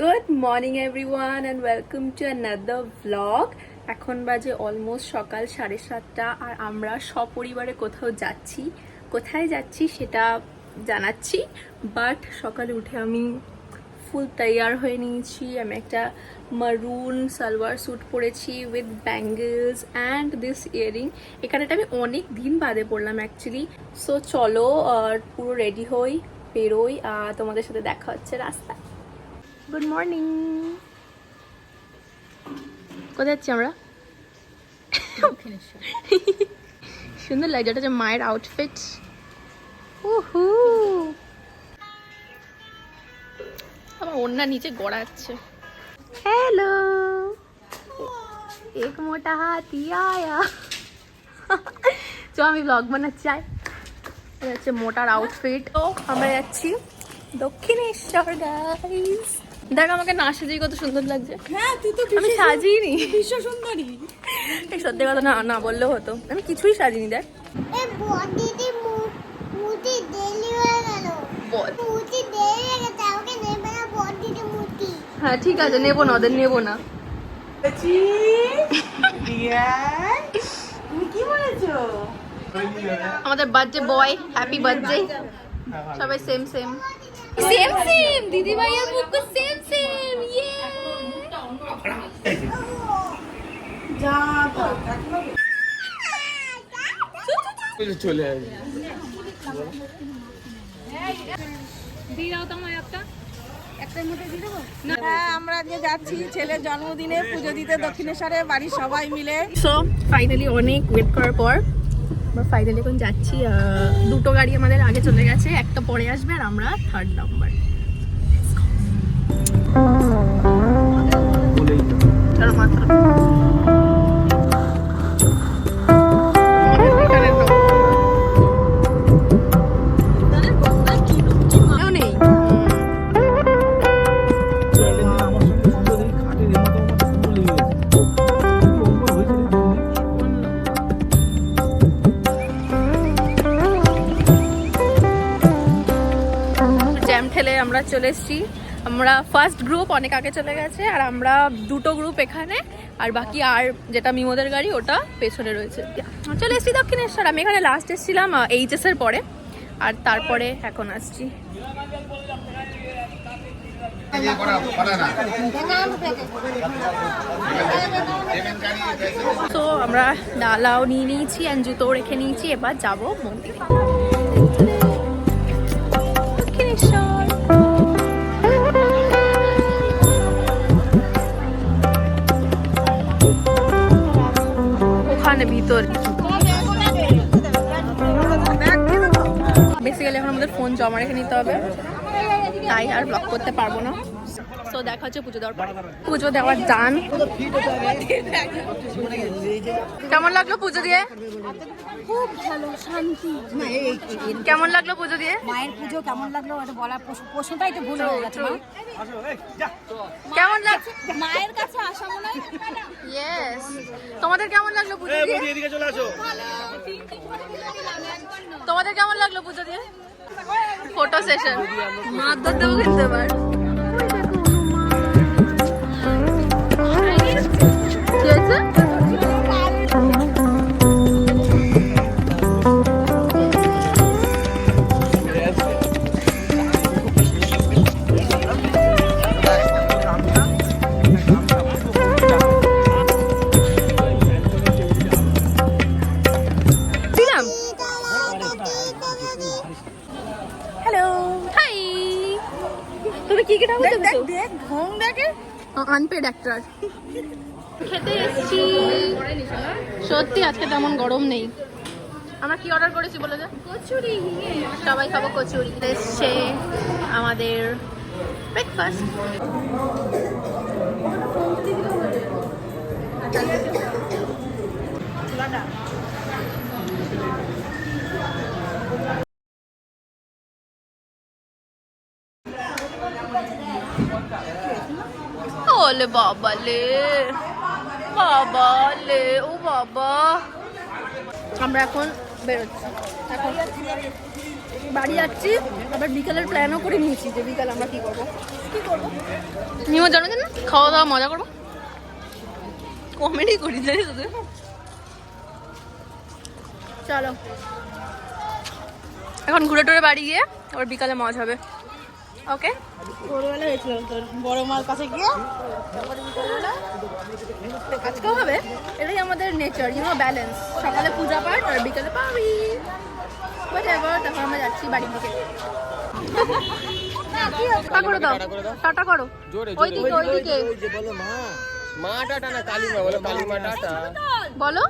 Good morning everyone and welcome to another vlog. এখন বাজে almost সকাল 7:30 আর আমরা সপরিবারে কোথাও যাচ্ছি। কোথায় যাচ্ছি সেটা জানাচ্ছি, বাট সকালে উঠে আমি ফুল তৈয়ার হয়ে নিয়েছি। আমি একটা মারুন সালোয়ার স্যুট পরেছি with bangles and this earring. এখানেটা আমি অনেক দিন বাদে পড়লাম অ্যাকচুয়ালি। সো চলো পুরো রেডি হই, বেরোই, তোমাদের সাথে দেখা হচ্ছে রাস্তায়। Good morning. কোথায় যাচ্ছি আমরা? সুন্দর লাগছে, এটা হচ্ছে মায়ের আউটফিট। আমার ওড়না নিচে গড়াচ্ছে। হ্যালো, এক মোটা হাতি আয়া। তো আমি ব্লগ বানাচ্ছি। এটা হচ্ছে মোটার আউটফিট। তো আমরা যাচ্ছি দক্ষিণেশ্বর গাইস। দেখ আমাকে না সাজিয়ে কত সুন্দর লাগছে। হ্যাঁ, তুই তো আমি সাজিনি, বিশ্ব সুন্দরী। এই সত্যি কথা না না বললেও হতো, আমি কিছুই সাজিনি। দেখ হ্যাঁ ঠিক আছে, নেবো না, ওদের নেবো না। তুমি কি বলেছো? আমাদের বার্থডে বয়, হ্যাপি বার্থডে। সবাই সেম সেম সেম সেম, দিদি ভাইয়ের মুখ সেম সেম। ইয়ে যা চলে আসবে। হ্যাঁ, আমরা আজকে যাচ্ছি ছেলের জন্মদিনে পুজো দিতে দক্ষিণেশ্বরে, বাড়ির সবাই মিলে। সো ফাইনালি অনেক ওয়েট করার পর আমরা ফাইনালি এখন যাচ্ছি। দুটো গাড়ি আমাদের আগে চলে গেছে, একটা পরে আসবে আর আমরা 3rd নাম্বার। মাত্র আমরা চলে এসেছি। আমরা ফার্স্ট গ্রুপ অনেক আগে চলে গেছে আর আমরা দুটো গ্রুপ এখানে, আর বাকি আর যেটা মিমোদের গাড়ি ওটা পেছনে রয়েছে। চলে এসেছি দক্ষিণেশ্বর। আমি এখানে লাস্ট এসেছিলাম এইচএস এর পরে, আর তারপরে এখন আসছি। তো আমরা ডালাও নিয়ে নিয়েছি আর জুতো রেখে নিয়েছি, এবার যাবো মন্দিরে। দক্ষিণেশ্বর ওখানে ভিতর বেসিক্যালি এখন আমাদের ফোন জমা রেখে নিতে হবে, তাই আর ব্লক করতে পারবো না। সো দেখা হচ্ছে পুজো দেওয়ার পর। পুজো দেওয়ার ডান। কেমন লাগলো পুজো দিয়ে? খুব ভালো, শান্তি। কেমন লাগলো পুজো দিয়ে? মায়ের পুজো কেমন লাগলো এটা বলার প্রশ্নটাই তো ভুল হয়ে গেছে। কেমন লাগছে মায়ের কাছে আসা মনে হয়। ইয়েস, তোমাদের কেমন লাগলো পুজো দিয়ে? তোমাদের কেমন লাগলো পুজো দিয়ে? ফটো সেশন মারধর দেবো কিন্তু এবার। কি হয়েছে? Unpaid actor. খেতে এসেছি। সত্যি আজকে তেমন গরম নেই। আমরা কি অর্ডার করেছি বলে যা? কচুরি। সবাই খাবো কচুরি। এসছে আমাদের ব্রেকফাস্ট। ওলে বাবা লে, বাবা লে, ও বাবা। আমরা এখন বেরোচ্ছি। এখন বাড়ি যাচ্ছি, আবার বিকালের প্ল্যানও করে নিয়েছি যে বিকাল আমরা কি করবো। নিমো জন্মদিন না, খাওয়া দাওয়া মজা করবো, কমেডি করি জানি তোদের। চলো এখন ঘুরে টুরে বাড়ি গিয়ে আবার বিকালে মজা হবে। ওকে, ভোরবেলা হয়েছিলাম তোর বড় মার কাছে গিয়ে আজকেও হবে। এটাই আমাদের নেচার, ব্যালেন্স। সকালে পূজা পাঠ আর বিকালে পাবি এবার, তারপর আমরা যাচ্ছি বাড়ি থেকে। টাটা করে দাও, টাটা করো। ওইদিকে ওইদিকে বলো মা, মা টাটা না কালী মা, বলো কালী মা টাটা বলো।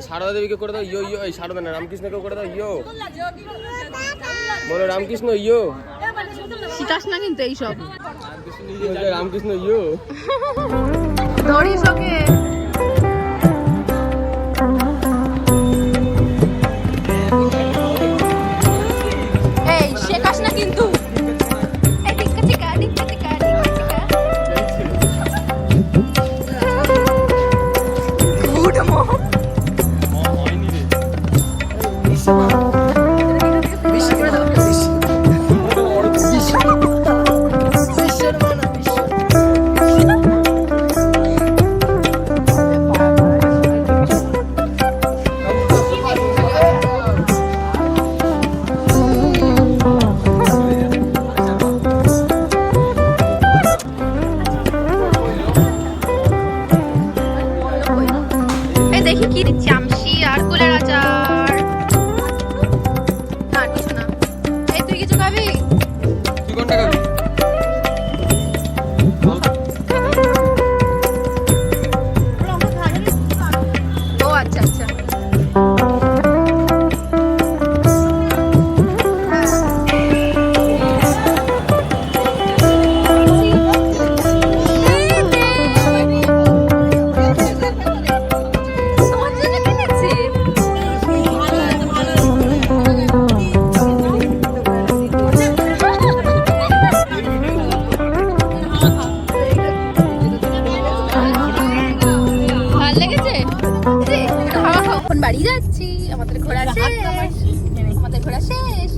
সারদা দেবীকে করে দাও ইয়ো ইয়ো, এই সারদা না রামকৃষ্ণকে করে দাও ইয়ো, বলো রামকৃষ্ণ ইয়ো। শিখাস না কিন্তু এইসব, রামকৃষ্ণ ইয়ো। ধরিস ওকে। এই শেখাস না কিন্তু। দেখি কি দিচ্ছি, আমসি আর কুলের আচার। না কিছু না। এই তুই কিছু খাবি? তুই কোনটা খাবি? ও আচ্ছা আচ্ছা। এখন বাড়ি যাচ্ছি, আমাদের ঘোরা শেষ, আমাদের ঘোরা শেষ।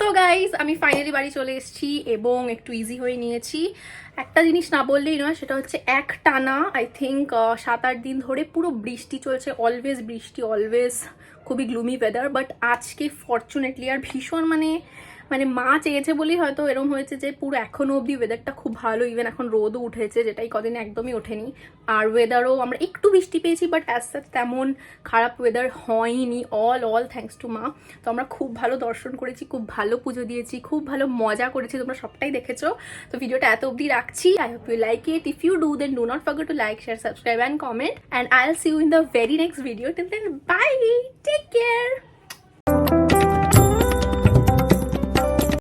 তো গাইস, আমি ফাইনালি বাড়ি চলে এসেছি এবং একটু ইজি হয়ে নিয়েছি। একটা জিনিস না বললেই নয়, সেটা হচ্ছে এক টানা আই থিঙ্ক 7-8 দিন ধরে পুরো বৃষ্টি চলছে, অলওয়েজ বৃষ্টি, অলওয়েজ খুবই গ্লুমি ওয়েদার। বাট আজকে ফরচুনেটলি আর ভীষণ মানে মা চেয়েছে বলেই হয়তো এরকম হয়েছে যে পুরো এখনো অবধি ওয়েদারটা খুব ভালো। ইভেন এখন রোদও উঠেছে, যেটাই কদিন একদমই ওঠেনি। আর ওয়েদারও আমরা একটু বৃষ্টি পেয়েছি, বাট অ্যাজ সাচ তেমন খারাপ ওয়েদার হয়নি। অল থ্যাঙ্কস টু মা। তো আমরা খুব ভালো দর্শন করেছি, খুব ভালো পুজো দিয়েছি, খুব ভালো মজা করেছি, তোমরা সবটাই দেখেছো। তো ভিডিওটা এত অবধি রাখছি। I hope you like it. If you do, then do not forget to like, share, subscribe and comment, and I will see you in the very next video. Till then, bye, take care.